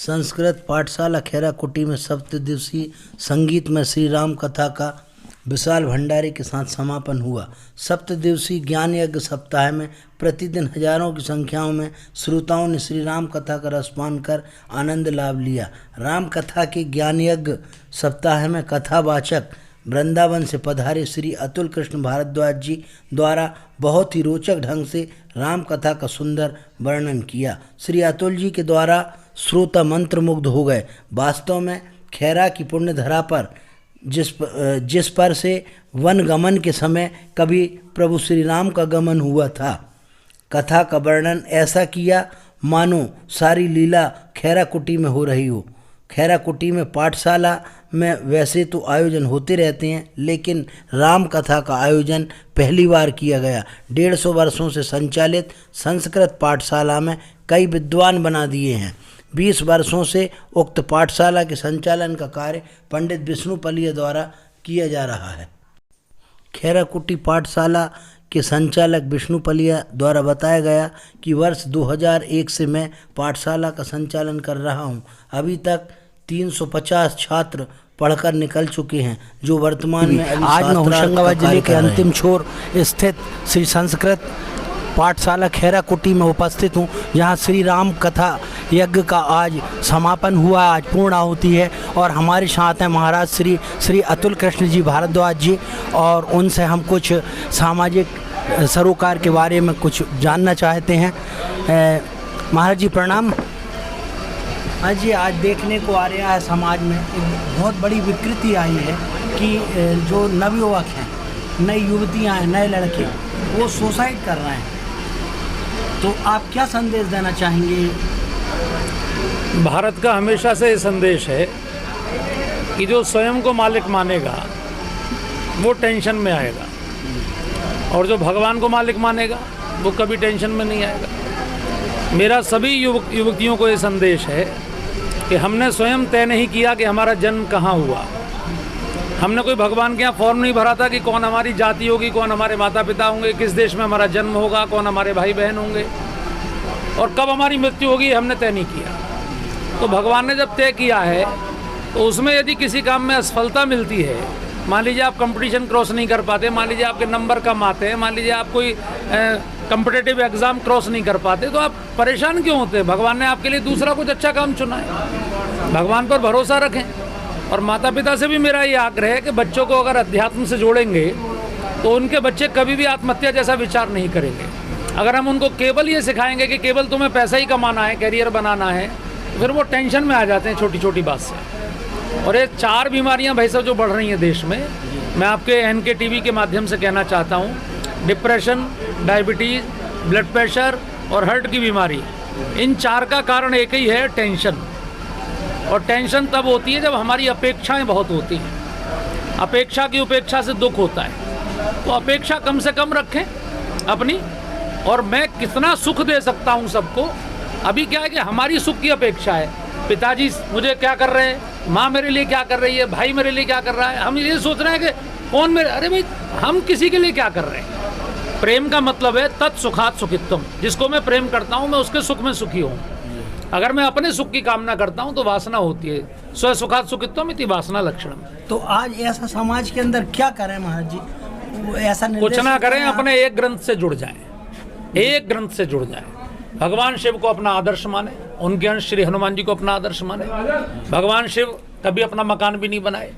संस्कृत पाठशाला खैराकुटी में सप्तदिवसीय संगीतमय श्री राम कथा का विशाल भंडारे के साथ समापन हुआ। सप्तदिवसीय ज्ञान यज्ञ सप्ताह में प्रतिदिन हजारों की संख्याओं में श्रोताओं ने श्री राम कथा का रसपान कर आनंद लाभ लिया। राम कथा के ज्ञान यज्ञ सप्ताह में कथावाचक वृंदावन से पधारे श्री अतुल कृष्ण भारद्वाज जी द्वारा बहुत ही रोचक ढंग से राम कथा का सुंदर वर्णन किया। श्री अतुल जी के द्वारा श्रोता मंत्रमुग्ध हो गए। वास्तव में खैरा की पुण्य धरा पर जिस पर से वन गमन के समय कभी प्रभु श्री राम का गमन हुआ था, कथा का वर्णन ऐसा किया मानो सारी लीला खैराकुटी में हो रही हो। खैराकुटी में पाठशाला में वैसे तो आयोजन होते रहते हैं, लेकिन राम कथा का आयोजन पहली बार किया गया। 150 वर्षों से संचालित संस्कृत पाठशाला में कई विद्वान बना दिए हैं। 20 वर्षों से उक्त पाठशाला के संचालन का कार्य पंडित विष्णु पलिया द्वारा किया जा रहा है। खैराकुटी पाठशाला के संचालक विष्णु पलिया द्वारा बताया गया कि वर्ष 2001 से मैं पाठशाला का संचालन कर रहा हूं। अभी तक 350 छात्र पढ़कर निकल चुके हैं, जो वर्तमान में आज मैं होशंगाबाद जिले के अंतिम छोर स्थित श्री संस्कृत पाठशाला खैराकुटी में उपस्थित हूँ, जहाँ श्री राम कथा यज्ञ का आज समापन हुआ। आज पूर्ण आहुति है और हमारे साथ हैं महाराज श्री अतुल कृष्ण जी भारद्वाज जी, और उनसे हम कुछ सामाजिक सरोकार के बारे में कुछ जानना चाहते हैं। महाराज जी प्रणाम। हाँ जी, आज देखने को आ रहा है समाज में एक बहुत बड़ी विकृति आई है कि जो नवयुवक हैं, नई युवतियाँ हैं, नए लड़के, वो सुसाइड कर रहे हैं। तो आप क्या संदेश देना चाहेंगे? भारत का हमेशा से ये संदेश है कि जो स्वयं को मालिक मानेगा वो टेंशन में आएगा, और जो भगवान को मालिक मानेगा वो कभी टेंशन में नहीं आएगा। मेरा सभी युवतियों को ये संदेश है कि हमने स्वयं तय नहीं किया कि हमारा जन्म कहाँ हुआ। हमने कोई भगवान के यहाँ फॉर्म नहीं भरा था कि कौन हमारी जाति होगी, कौन हमारे माता पिता होंगे, किस देश में हमारा जन्म होगा, कौन हमारे भाई बहन होंगे और कब हमारी मृत्यु होगी, हमने तय नहीं किया। तो भगवान ने जब तय किया है तो उसमें यदि किसी काम में असफलता मिलती है, मान लीजिए आप कंपटीशन क्रॉस नहीं कर पाते, मान लीजिए आपके नंबर कम आते हैं, मान लीजिए आप कोई कॉम्पिटिटिव एग्ज़ाम क्रॉस नहीं कर पाते, तो आप परेशान क्यों होते? भगवान ने आपके लिए दूसरा कुछ अच्छा काम चुना है। भगवान पर भरोसा रखें। और माता पिता से भी मेरा ये आग्रह है कि बच्चों को अगर अध्यात्म से जोड़ेंगे तो उनके बच्चे कभी भी आत्महत्या जैसा विचार नहीं करेंगे। अगर हम उनको केवल ये सिखाएंगे कि केवल तुम्हें पैसा ही कमाना है, कैरियर बनाना है, तो फिर वो टेंशन में आ जाते हैं छोटी छोटी बात से। और ये 4 बीमारियां भाई साहब जो बढ़ रही हैं देश में, मैं आपके NK TV के माध्यम से कहना चाहता हूँ, डिप्रेशन, डायबिटीज़, ब्लड प्रेशर और हार्ट की बीमारी, इन 4 का कारण एक ही है, टेंशन। और टेंशन तब होती है जब हमारी अपेक्षाएं बहुत होती हैं। अपेक्षा की उपेक्षा से दुख होता है, तो अपेक्षा कम से कम रखें अपनी, और मैं कितना सुख दे सकता हूं सबको। अभी क्या है कि हमारी सुख की अपेक्षा है, पिताजी मुझे क्या कर रहे हैं, माँ मेरे लिए क्या कर रही है, भाई मेरे लिए क्या कर रहा है। हम ये सोच रहे हैं कि कौन मेरे, अरे भाई हम किसी के लिए क्या कर रहे हैं। प्रेम का मतलब है तत्सुखात सुखित्वम, जिसको मैं प्रेम करता हूँ मैं उसके सुख में सुखी हूँ। अगर मैं अपने सुख की कामना करता हूं तो वासना होती है। स्व सुखात सुखित्वम इति वासना लक्षणम। तो आज ऐसा समाज के अंदर क्या करें महाराज जी? ऐसा कुछ ना करें, अपने एक ग्रंथ से जुड़ जाएं, एक ग्रंथ से जुड़ जाएं। भगवान शिव को अपना आदर्श माने, उनके अंश श्री हनुमान जी को अपना आदर्श माने। भगवान शिव कभी अपना मकान भी नहीं बनाए,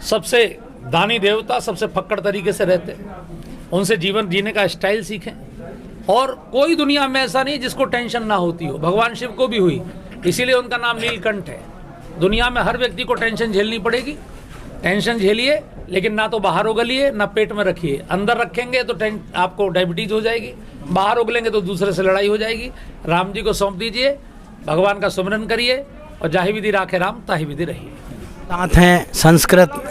सबसे दानी देवता, सबसे फक्कड़ तरीके से रहते, उनसे जीवन जीने का स्टाइल सीखें। और कोई दुनिया में ऐसा नहीं जिसको टेंशन ना होती हो, भगवान शिव को भी हुई, इसीलिए उनका नाम नीलकंठ है। दुनिया में हर व्यक्ति को टेंशन झेलनी पड़ेगी, टेंशन झेलिए, लेकिन ना तो बाहर उगलिए ना पेट में रखिए। अंदर रखेंगे तो आपको डायबिटीज हो जाएगी, बाहर उगलेंगे तो दूसरे से लड़ाई हो जाएगी। राम जी को सौंप दीजिए, भगवान का सुमिरन करिए, और जाहि विधि राखे राम ताहि विधि रहिए। साथ हैं संस्कृत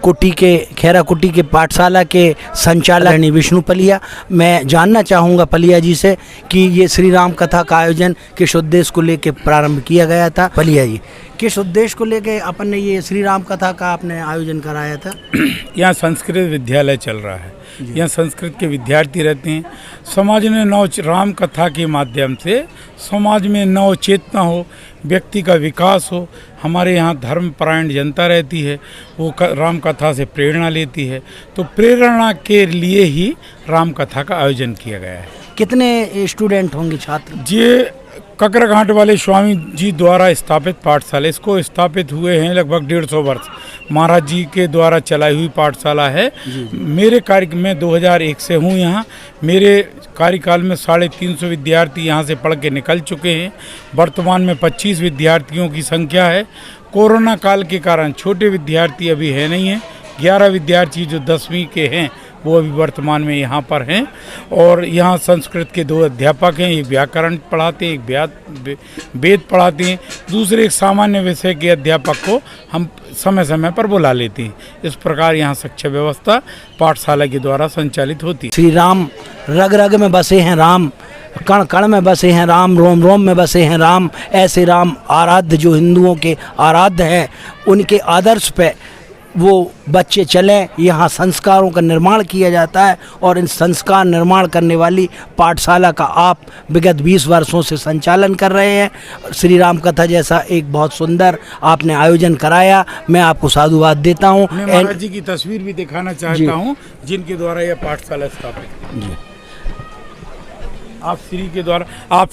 कुटी के खैराकुटी के पाठशाला के संचालक विष्णु पलिया। मैं जानना चाहूँगा पलिया जी से कि ये श्री राम कथा का आयोजन किस उद्देश्य को लेकर प्रारंभ किया गया था। पलिया जी, किस उद्देश्य को लेकर अपन ने ये श्री राम कथा का आपने आयोजन कराया था? यहाँ संस्कृत विद्यालय चल रहा है, यहाँ संस्कृत के विद्यार्थी रहते हैं। समाज में नव राम कथा के माध्यम से समाज में नव चेतना हो, व्यक्ति का विकास हो। हमारे यहाँ धर्मपरायण जनता रहती है, वो राम कथा से प्रेरणा लेती है, तो प्रेरणा के लिए ही राम कथा का आयोजन किया गया है। कितने स्टूडेंट होंगे, छात्र? ये ककरघाट वाले स्वामी जी द्वारा स्थापित पाठशाला, इसको स्थापित हुए हैं लगभग 150 वर्ष। महाराज जी के द्वारा चलाई हुई पाठशाला है। मेरे कार्य में 2001 से हूँ यहाँ। मेरे कार्यकाल में 350 विद्यार्थी यहाँ से पढ़ के निकल चुके हैं। वर्तमान में 25 विद्यार्थियों की संख्या है। कोरोना काल के कारण छोटे विद्यार्थी अभी है नहीं हैं। 11 विद्यार्थी जो 10वीं के हैं वो अभी वर्तमान में यहाँ पर हैं। और यहाँ संस्कृत के 2 अध्यापक हैं, एक व्याकरण पढ़ाते हैं, एक वेद पढ़ाते हैं, दूसरे एक सामान्य विषय के अध्यापक को हम समय समय पर बुला लेते हैं। इस प्रकार यहाँ शिक्षा व्यवस्था पाठशाला के द्वारा संचालित होती है। श्री राम रग रग में बसे हैं राम, कण कण में बसे हैं राम, रोम रोम में बसे हैं राम। ऐसे राम आराध्य जो हिंदुओं के आराध्य हैं, उनके आदर्श पे वो बच्चे चलें। यहाँ संस्कारों का निर्माण किया जाता है और इन संस्कार निर्माण करने वाली पाठशाला का आप विगत 20 वर्षों से संचालन कर रहे हैं। श्री राम कथा जैसा एक बहुत सुंदर आपने आयोजन कराया, मैं आपको साधुवाद देता हूँ। मैं महाराज जी की तस्वीर भी दिखाना चाहता हूँ जिनके द्वारा यह पाठशाला स्थापित है। आप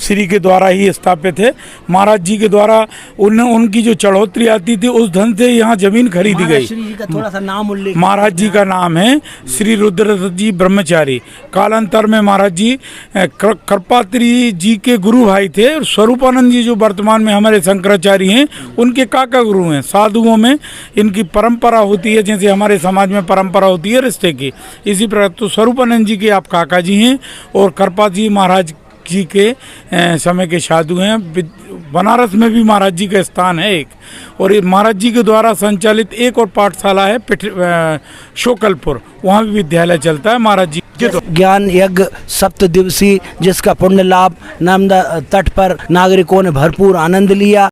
श्री के द्वारा ही स्थापित है। महाराज जी के द्वारा उनकी जो चढ़ोतरी आती थी उस धन से यहाँ जमीन खरीदी गई। श्री जी का थोड़ा सा नाम उल्लेख। महाराज जी का नाम है श्री रुद्रदत्त जी ब्रह्मचारी। कालांतर में महाराज जी कृपात्री जी के गुरु भाई थे। स्वरूपानंद जी जो वर्तमान में हमारे शंकराचार्य हैं, उनके काका गुरु हैं। साधुओं में इनकी परंपरा होती है, जैसे हमारे समाज में परंपरा होती है रिश्ते की, इसी प्रकार तो स्वरूपानंद जी के आप काका जी हैं। और कृपा जी महाराज जी के समय के साधु हैं। बनारस में भी महाराज जी का स्थान है एक, और ये महाराज जी के द्वारा संचालित एक और पाठशाला है शोकलपुर, वहाँ भी विद्यालय चलता है महाराज जी के। तो ज्ञान यज्ञ 7 दिवसीय, जिसका पुण्य लाभ नर्मदा तट पर नागरिकों ने भरपूर आनंद लिया।